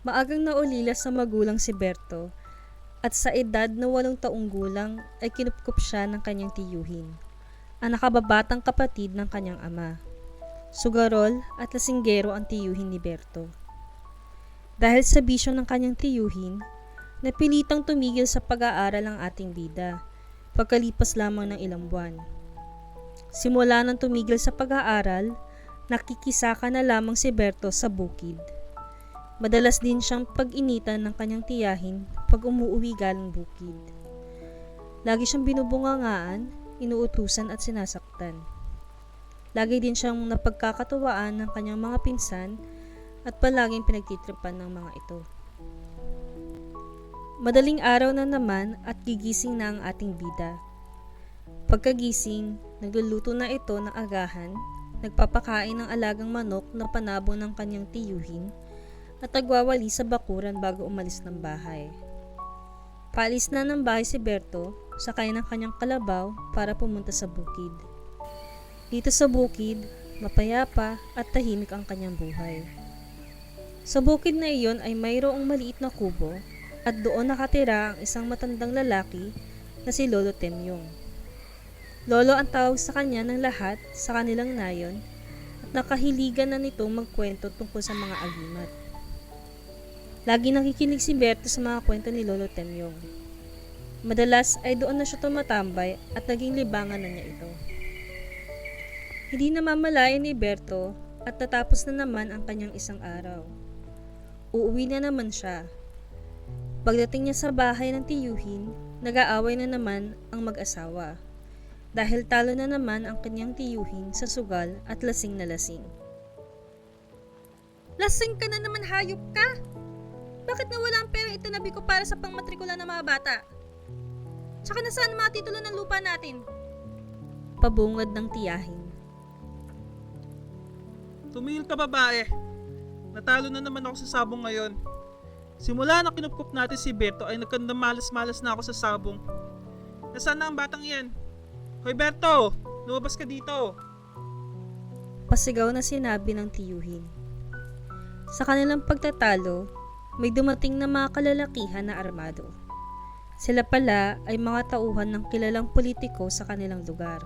Maagang naulila sa magulang si Berto at sa edad na 8 taong gulang ay kinupkup siya ng kanyang tiyuhin, ang nakababatang kapatid ng kanyang ama. Sugarol at lasinggero ang tiyuhin ni Berto. Dahil sa bisyo ng kanyang tiyuhin, napilitang tumigil sa pag-aaral ang ating bida, pagkalipas lamang ng ilang buwan. Simula nang tumigil sa pag-aaral, nakikisaka na lamang si Berto sa bukid. Madalas din siyang pag-initan ng kanyang tiyahin pag umuuwi galing bukid. Lagi siyang binubungangaan, inuutusan at sinasaktan. Lagi din siyang napagkakatuwaan ng kanyang mga pinsan at palaging pinagtitripan ng mga ito. Madaling araw na naman at gigising na ang ating bida. Pagkagising, nagluluto na ito ng agahan, nagpapakain ng alagang manok na panabo ng kanyang tiyuhin, at nagwawali sa bakuran bago umalis ng bahay. Paalis na ng bahay si Berto, sakay ng kanyang kalabaw para pumunta sa bukid. Dito sa bukid, mapayapa at tahimik ang kanyang buhay. Sa bukid na iyon ay mayroong maliit na kubo at doon nakatira ang isang matandang lalaki na si Lolo Temyong. Lolo ang tawag sa kanya ng lahat sa kanilang nayon at nakahiligan na nitong magkwento tungkol sa mga agimat. Lagi nakikinig si Berto sa mga kwento ni Lolo Temyong. Madalas ay doon na siya tumatambay at naging libangan na niya ito. Hindi namamalayan ni Berto at natapos na naman ang kanyang isang araw. Uuwi na naman siya. Pagdating niya sa bahay ng tiyuhin, nag-aaway na naman ang mag-asawa. Dahil talo na naman ang kanyang tiyuhin sa sugal at lasing na lasing. Lasing ka na naman, hayop ka! Bakit nawala ang perang itinabi ko para sa pangmatrikula ng mga bata? Tsaka nasaan ang mga titulo ng lupa natin? Pabungad ng tiyahin. Tumingin ka, babae. Natalo na naman ako sa sabong ngayon. Simula na kinupkup natin si Berto ay nagkandamalas-malas na ako sa sabong. Nasaan na ang batang iyan? Hoy Berto, lumabas ka dito. Pasigaw na sinabi ng tiyuhin. Sa kanilang pagtatalo, may dumating na mga kalalakihan na armado. Sila pala ay mga tauhan ng kilalang politiko sa kanilang lugar.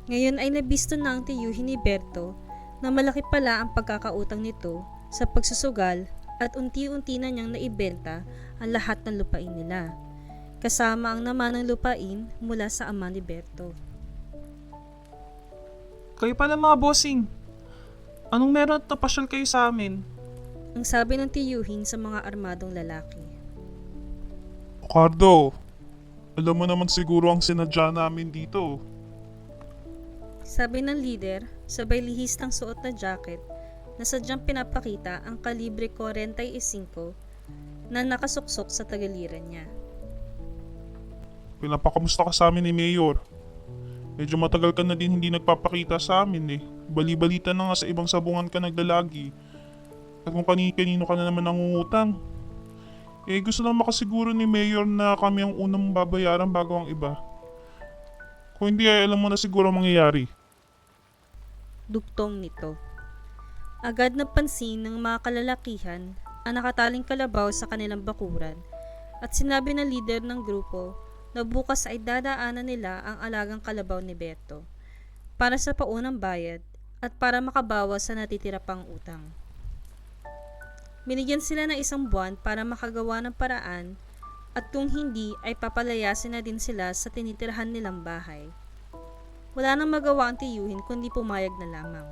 Ngayon ay nabisto na ang tiyuhin ni Berto na malaki pala ang pagkakautang nito sa pagsusugal at unti-unti na niyang naibenta ang lahat ng lupain nila, kasama ang naman ng lupain mula sa ama ni Berto. Kayo pala mga bossing. Anong meron at napasyal kayo sa amin? Ang sabi ng tiyuhin sa mga armadong lalaki. Cardo, alam mo naman siguro ang sinadya namin dito. Sabi ng leader, sabay lihis ng suot na jacket na sadyang pinapakita ang kalibre 45 na nakasuksok sa tagaliran niya. Pinapakamusta ka sa amin ni Mayor. Medyo matagal ka na din hindi nagpapakita sa amin eh. Bali-balita na nga sa ibang sabungan ka naglalagi. At kung kanino ka na naman nangungutang. Eh gusto lang makasiguro ni Mayor na kami ang unang babayaran bago ang iba. Kung hindi ay alam mo na siguro ang mangyayari. Duktong nito. Agad na pansin ng mga kalalakihan ang nakataling kalabaw sa kanilang bakuran at sinabi ng leader ng grupo na bukas ay dadaanan nila ang alagang kalabaw ni Berto para sa paunang bayad at para makabawas sa natitira pang utang. Binigyan sila ng 1 buwan para makagawa ng paraan at kung hindi ay papalayasin na din sila sa tinitirhan nilang bahay. Wala nang magawa ang tiyuhin kundi pumayag na lamang.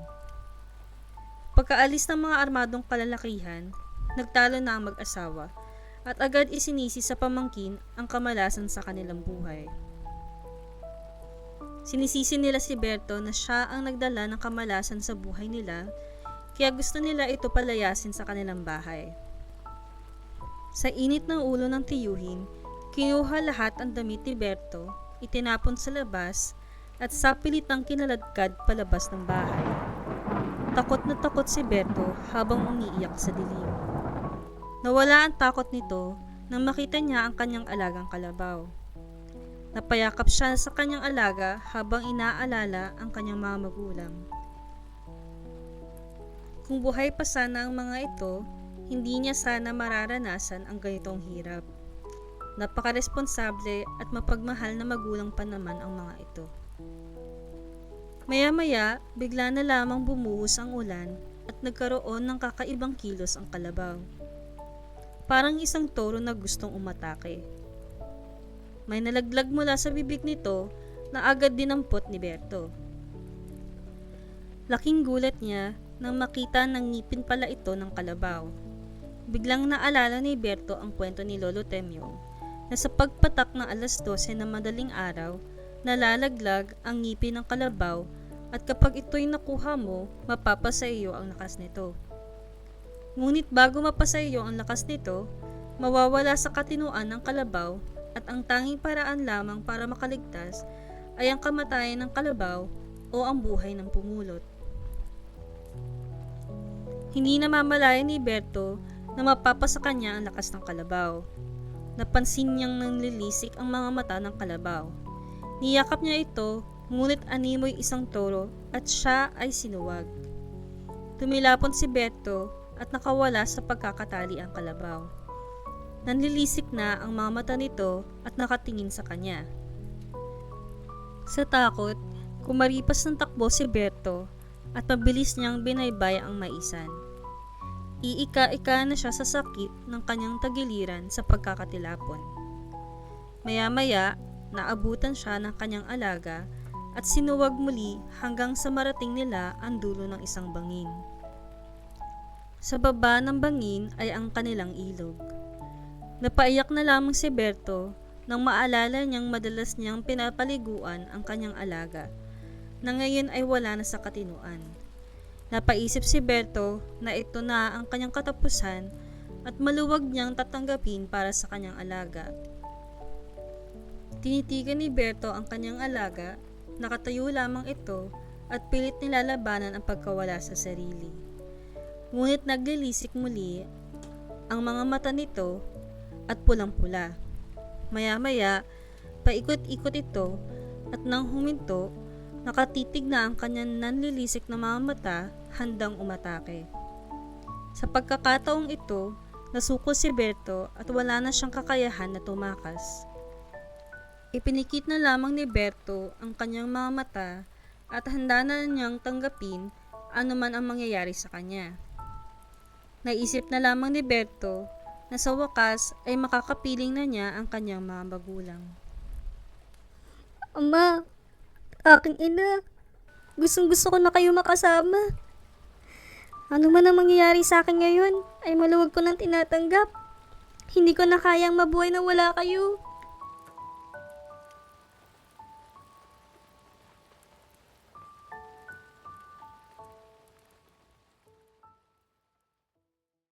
Pagkaalis ng mga armadong kalalakihan, nagtalo na ang mag-asawa at agad isinisi sa pamangkin ang kamalasan sa kanilang buhay. Sinisisi nila si Berto na siya ang nagdala ng kamalasan sa buhay nila, kaya gusto nila ito palayasin sa kanilang bahay. Sa init ng ulo ng tiyuhin, kinuha lahat ang damit ni Berto, itinapon sa labas at sapilitang kinaladkad palabas ng bahay. Takot na takot si Berto habang umiiyak sa dilim. Nawala ang takot nito nang makita niya ang kanyang alagang kalabaw. Napayakap siya sa kanyang alaga habang inaalala ang kanyang mga magulang. Kung buhay pa sana ang mga ito, hindi niya sana mararanasan ang ganitong hirap. Napakaresponsable at mapagmahal na magulang pa naman ang mga ito. Maya-maya, bigla na lamang bumuhos ang ulan at nagkaroon ng kakaibang kilos ang kalabaw. Parang isang toro na gustong umatake. May nalaglag mula sa bibig nito na agad dinampot ni Berto. Laking gulat niya nang makita ng ngipin pala ito ng kalabaw. Biglang naalala ni Berto ang kwento ni Lolo Temyong na sa pagpatak ng alas 12 na madaling araw, nalalaglag ang ngipin ng kalabaw at kapag ito'y nakuha mo, mapapasa iyo ang lakas nito. Ngunit bago mapasa iyo ang lakas nito, mawawala sa katinuan ng kalabaw at ang tanging paraan lamang para makaligtas ay ang kamatayan ng kalabaw o ang buhay ng pumulot. Hindi namamalayan ni Berto na mapapasa kanya ang lakas ng kalabaw. Napansin niyang nanlilisik ang mga mata ng kalabaw. Niyakap niya ito, ngunit animoy isang toro at siya ay sinuwag. Tumilapon si Berto at nakawala sa pagkakatali ang kalabaw. Nanlilisik na ang mga mata nito at nakatingin sa kanya. Sa takot, kumaripas ng takbo si Berto at mabilis niyang binaybay ang maisan. Iika-ika na siya sa sakit ng kanyang tagiliran sa pagkakatilapon. Maya-maya, naabutan siya ng kanyang alaga at sinuwag muli hanggang sa marating nila ang dulo ng isang bangin. Sa baba ng bangin ay ang kanilang ilog. Napaiyak na lamang si Berto nang maalala niyang madalas niyang pinapaliguan ang kanyang alaga, na ngayon ay wala na sa katinuan. Napaisip si Berto na ito na ang kanyang katapusan at maluwag niyang tatanggapin para sa kanyang alaga. Tinitigan ni Berto ang kanyang alaga, nakatayo lamang ito at pilit nilalabanan ang pagkawala sa sarili. Ngunit naglilisik muli ang mga mata nito at pulang-pula. Maya-maya, paikot-ikot ito at nang huminto, nakatitig na ang kanyang nanlilisik na mga mata handang umatake. Sa pagkakataong ito, nasuko si Berto at wala na siyang kakayahan na tumakas. Ipinikit na lamang ni Berto ang kanyang mga mata at handa na niyang tanggapin anuman ang mangyayari sa kanya. Naisip na lamang ni Berto na sa wakas ay makakapiling na niya ang kanyang mga magulang. Ama, aking ina, gustong-gusto ko na kayo makasama. Ano man ang mangyayari sa akin ngayon, ay maluwag ko nang tinatanggap. Hindi ko na kayang mabuhay na wala kayo.